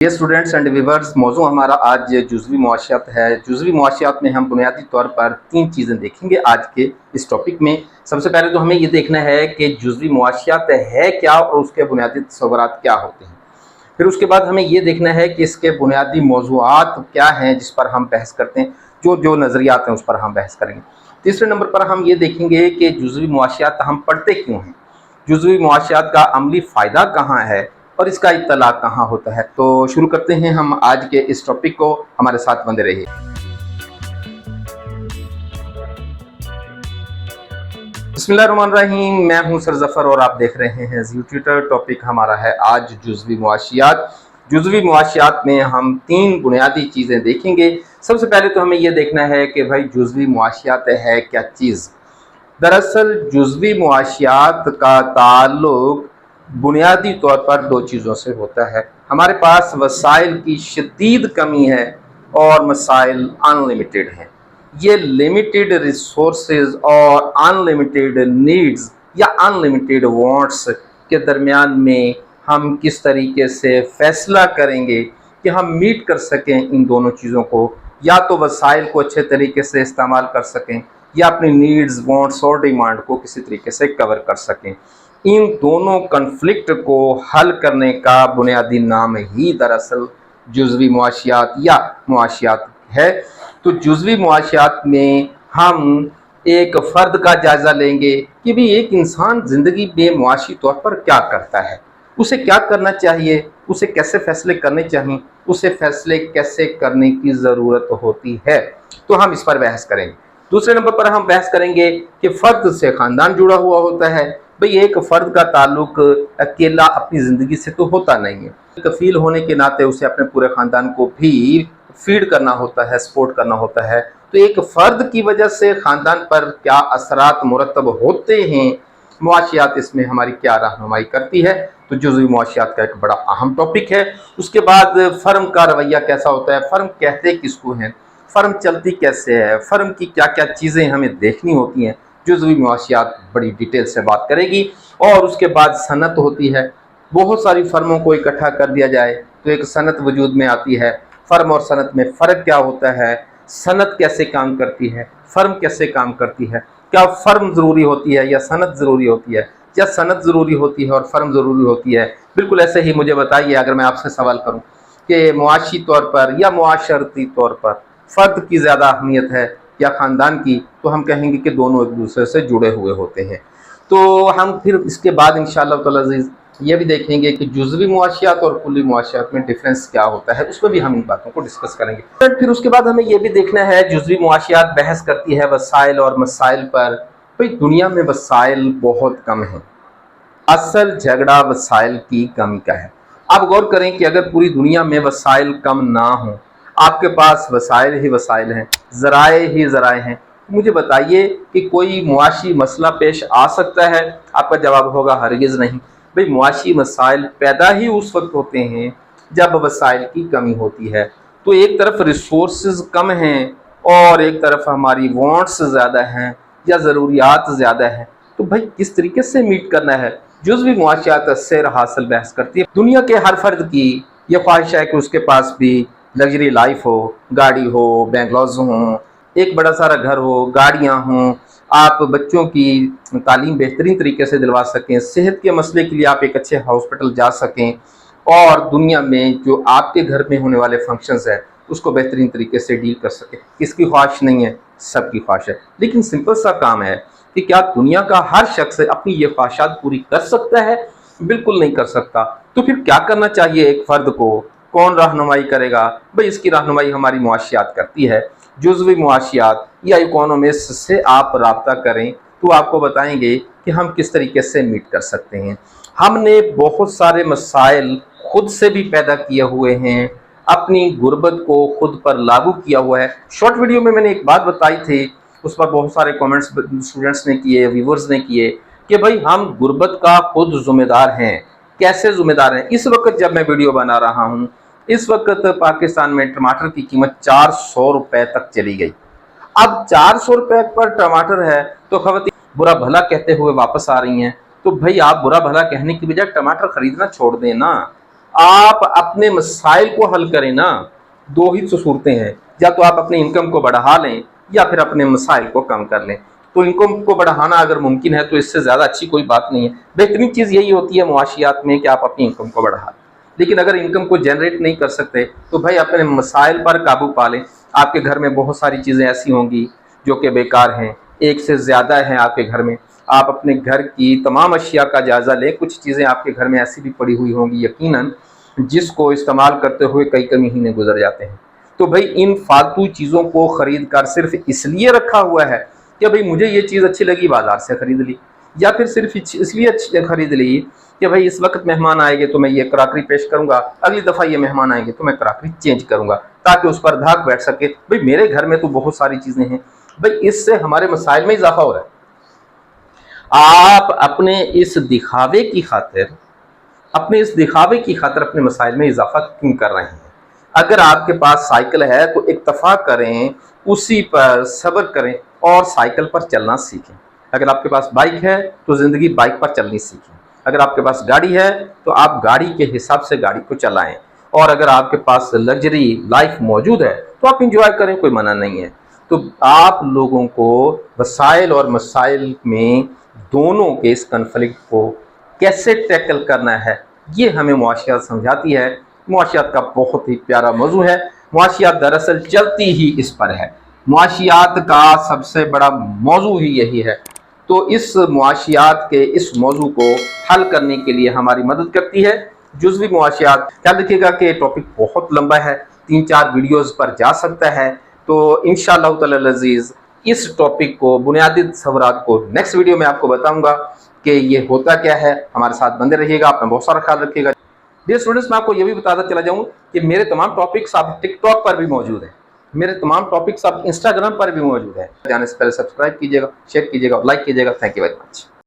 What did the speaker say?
ये students and viewers, मौजू हमारा आज जुज़वी मुआशियात है। जुज़वी मुआशियात में हम बुनियादी तौर पर 3 चीज़ें देखेंगे आज के इस टॉपिक में। सबसे पहले तो हमें ये देखना है कि जुज़वी मुआशियात है क्या और उसके बुनियादी तस्वुरात क्या होते हैं। फिर उसके बाद हमें ये देखना है कि इसके बुनियादी मौज़ूआत क्या हैं जिस पर हम बहस करते हैं, जो नज़रियात हैं उस पर हम बहस करेंगे। तीसरे नंबर पर हम ये देखेंगे कि जुज़वी मुआशियात हम पढ़ते क्यों हैं, जुज़वी मुआशियात का अमली फ़ायदा कहाँ है और इसका इत्तला कहाँ होता है। तो शुरू करते हैं हम आज के इस टॉपिक को, हमारे साथ बंधे रहिए। बिस्मिल्लाहिर्रहमानिर्रहीम, मैं हूं सर जफर और आप देख रहे हैं ज़ी ट्विटर। टॉपिक हमारा है आज जुज़वी मुआशियात। जुज़वी मुआशियात में हम 3 बुनियादी चीज़ें देखेंगे। सबसे पहले तो हमें यह देखना है कि भाई जुज़वी मुआशियात है क्या चीज़। दरअसल जुज़वी मुआशियात का ताल्लुक बुनियादी तौर पर 2 चीज़ों से होता है। हमारे पास वसाइल की शदीद कमी है और मसाइल अनलिमिटेड हैं। ये लिमिटेड रिसोर्सेज और अनलिमिटेड नीड्स या अनलिमिटेड वांट्स के दरमियान में हम किस तरीके से फैसला करेंगे कि हम मीट कर सकें इन दोनों चीज़ों को, या तो वसाइल को अच्छे तरीके से इस्तेमाल कर सकें या अपनी नीड्स, वांट्स और डिमांड को किसी तरीके से कवर कर सकें। इन दोनों कन्फ्लिक्ट को हल करने का बुनियादी नाम ही दरअसल जुज़वी मुआशियात या मुआशियात है। तो जुज़वी मुआशियात में हम एक फ़र्द का जायज़ा लेंगे कि भी एक इंसान ज़िंदगी में मुआशी तौर पर क्या करता है, उसे क्या करना चाहिए, उसे कैसे फ़ैसले करने चाहिए, उसे फ़ैसले कैसे करने की ज़रूरत होती है। तो हम इस पर बहस करेंगे। दूसरे नंबर पर हम बहस करेंगे कि फ़र्द से ख़ानदान जुड़ा हुआ होता है। भाई एक फ़र्द का ताल्लुक अकेला अपनी ज़िंदगी से तो होता नहीं है। कफ़ील होने के नाते उसे अपने पूरे ख़ानदान को भी फीड करना होता है, सपोर्ट करना होता है। तो एक फ़र्द की वजह से ख़ानदान पर क्या असरात मुरतब होते हैं, मुआशियात इसमें हमारी क्या रहनुमाई करती है। तो जुज़वी मुआशियात का एक बड़ा अहम टॉपिक है। उसके बाद फ़र्म का रवैया कैसा होता है, फ़र्म कहते किसको हैं, फ़र्म चलती कैसे है, फ़र्म की क्या क्या चीज़ें हमें देखनी होती हैं, जुज़वी मुआशियात बड़ी डिटेल से बात करेगी। और उसके बाद सनत होती है। बहुत सारी फ़र्मों को इकट्ठा कर दिया जाए तो एक सनत वजूद में आती है। फ़र्म और सनत में फ़र्क क्या होता है, सनत कैसे काम करती है, फ़र्म कैसे काम करती है, क्या फ़र्म ज़रूरी होती है या सनत ज़रूरी होती है, या सनत ज़रूरी होती है और फ़र्म ज़रूरी होती है। बिल्कुल ऐसे ही मुझे बताइए, अगर मैं आपसे सवाल करूँ कि मुआशी तौर पर या मुआशरती तौर पर फ़र्द की ज़्यादा अहमियत है या ख़ानदान की, तो हम कहेंगे कि दोनों एक दूसरे से जुड़े हुए होते हैं। तो हम फिर इसके बाद इंशाअल्लाह ताला अज़ीज़ ये भी देखेंगे कि जुज़वी मुआशियात और कुल्ली मुआशियात में डिफरेंस क्या होता है, उसमें भी हम इन बातों को डिस्कस करेंगे। फिर उसके बाद हमें ये भी देखना है, जुज़वी मुआशियात बहस करती है वसाइल और मसाइल पर। भाई दुनिया में वसाइल बहुत कम हैं, असल झगड़ा वसाइल की कमी का है। आप गौर करें कि अगर पूरी दुनिया में वसाइल कम ना हो, आपके पास वसाइल ही वसाइल हैं, ज़राए ही ज़राए हैं, मुझे बताइए कि कोई मुआशी मसला पेश आ सकता है? आपका जवाब होगा हरगिज़ नहीं। भाई मुआशी मसाइल पैदा ही उस वक्त होते हैं जब वसाइल की कमी होती है। तो एक तरफ रिसोर्सेज कम हैं और एक तरफ हमारी वांट्स ज़्यादा हैं या ज़रूरियात ज़्यादा हैं। तो भाई किस तरीके से मीट करना है, जुज़वी मुआशियात से हासिल बहस करती है। दुनिया के हर फर्द की यह ख्वाहिश है कि उसके पास भी लग्जरी लाइफ हो, गाड़ी हो, बंगलोज हों, एक बड़ा सारा घर हो, गाड़ियाँ हों, आप बच्चों की तालीम बेहतरीन तरीके से दिलवा सकें, सेहत के मसले के लिए आप एक अच्छे हॉस्पिटल जा सकें, और दुनिया में जो आपके घर में होने वाले फंक्शंस हैं उसको बेहतरीन तरीके से डील कर सकें। किसकी ख्वाहिश नहीं है, सबकी ख्वाहिश है। लेकिन सिंपल सा काम है कि क्या दुनिया का हर शख्स अपनी ये ख्वाहिशात पूरी कर सकता है? बिल्कुल नहीं कर सकता। तो फिर क्या करना चाहिए एक फ़र्द को, कौन रहनुमाई करेगा? भाई इसकी रहनुमाई हमारी मुआशियात करती है। जुज़वी मुआशियात या इकोनॉमिस्ट से आप रब्ता करें तो आपको बताएंगे कि हम किस तरीके से मीट कर सकते हैं। हमने बहुत सारे मसाइल खुद से भी पैदा किए हुए हैं, अपनी गुर्बत को खुद पर लागू किया हुआ है। शॉर्ट वीडियो में मैंने एक बात बताई थी, उस पर बहुत सारे कमेंट्स स्टूडेंट्स ने किए, व्यूवर्स ने किए कि भाई हम गुर्बत का खुद ज़िम्मेदार हैं। कैसे ज़िम्मेदार हैं? इस वक्त जब मैं वीडियो बना रहा हूँ, इस वक्त पाकिस्तान में टमाटर की कीमत 400 रुपए तक चली गई। अब 400 रुपए पर टमाटर है तो खवातीन बुरा भला कहते हुए वापस आ रही हैं। तो भाई आप बुरा भला कहने की बजाय टमाटर खरीदना छोड़ दें ना। آپ اپنے مسائل کو حل کریں نا، دو ہی تو صورتیں ہیں، یا تو آپ اپنے انکم کو بڑھا لیں یا پھر اپنے مسائل کو کم کر لیں۔ تو انکم کو بڑھانا اگر ممکن ہے تو اس سے زیادہ اچھی کوئی بات نہیں ہے۔ بہترین چیز یہی ہوتی ہے معاشیات میں کہ آپ اپنی انکم کو بڑھا لیں، لیکن اگر انکم کو جنریٹ نہیں کر سکتے تو بھائی اپنے مسائل پر قابو پا لیں۔ آپ کے گھر میں بہت ساری چیزیں ایسی ہوں گی جو کہ بیکار ہیں، ایک سے زیادہ ہیں آپ کے گھر میں۔ آپ اپنے گھر کی تمام اشیاء کا جائزہ لیں، کچھ چیزیں آپ کے گھر میں ایسی بھی پڑی ہوئی ہوں گی یقیناً جس کو استعمال کرتے ہوئے کئی مہینے گزر جاتے ہیں۔ تو بھائی ان فالتو چیزوں کو خرید کر صرف اس لیے رکھا ہوا ہے کہ بھئی مجھے یہ چیز اچھی لگی بازار سے خرید لی، یا پھر صرف اس لیے اچھی خرید لی کہ بھئی اس وقت مہمان آئے گے تو میں یہ کراکری پیش کروں گا، اگلی دفعہ یہ مہمان آئیں گے تو میں کراکری چینج کروں گا تاکہ اس پر دھاک بیٹھ سکے۔ بھئی میرے گھر میں تو بہت ساری چیزیں ہیں، بھئی اس سے ہمارے مسائل میں اضافہ ہو رہا ہے۔ آپ اپنے اس دکھاوے کی خاطر اپنے مسائل میں اضافہ کیوں کر رہے ہیں؟ اگر آپ کے پاس سائیکل ہے تو اکتفا کریں، اسی پر صبر کریں اور سائیکل پر چلنا سیکھیں۔ اگر آپ کے پاس بائک ہے تو زندگی بائک پر چلنی سیکھیں۔ اگر آپ کے پاس گاڑی ہے تو آپ گاڑی کے حساب سے گاڑی کو چلائیں، اور اگر آپ کے پاس لگژری لائف موجود ہے تو آپ انجوائے کریں، کوئی منع نہیں ہے۔ تو آپ لوگوں کو وسائل اور مسائل میں دونوں کے اس کنفلکٹ کو کیسے ٹیکل کرنا ہے یہ ہمیں معاشیات سمجھاتی ہے۔ معاشیات کا بہت ہی پیارا موضوع ہے۔ معاشیات دراصل چلتی ہی اس پر ہے، معاشیات کا سب سے بڑا موضوع ہی یہی ہے۔ تو اس معاشیات کے اس موضوع کو حل کرنے کے لیے ہماری مدد کرتی ہے جزوی معاشیات۔ خیال رکھیے گا کہ ٹاپک بہت لمبا ہے، 3-4 ویڈیوز پر جا سکتا ہے، تو انشاءاللہ تعالی العزیز اس ٹاپک کو، بنیادی تصورات کو نیکسٹ ویڈیو میں آپ کو بتاؤں گا کہ یہ ہوتا کیا ہے۔ ہمارے ساتھ بندے رہیے گا، اپنا بہت سارا خیال رکھیے گا۔ ڈیئر اسٹوڈنٹس، میں آپ کو یہ بھی بتاتا چلا جاؤں کہ میرے تمام ٹاپکس آپ ٹک ٹاک پر بھی موجود ہیں، میرے تمام ٹاپکس آپ انسٹاگرام پر بھی موجود ہیں۔ جانے سے پہلے سبسکرائب کیجیے گا، شیئر کیجیے گا اور لائک کیجیے گا۔ Thank you very much.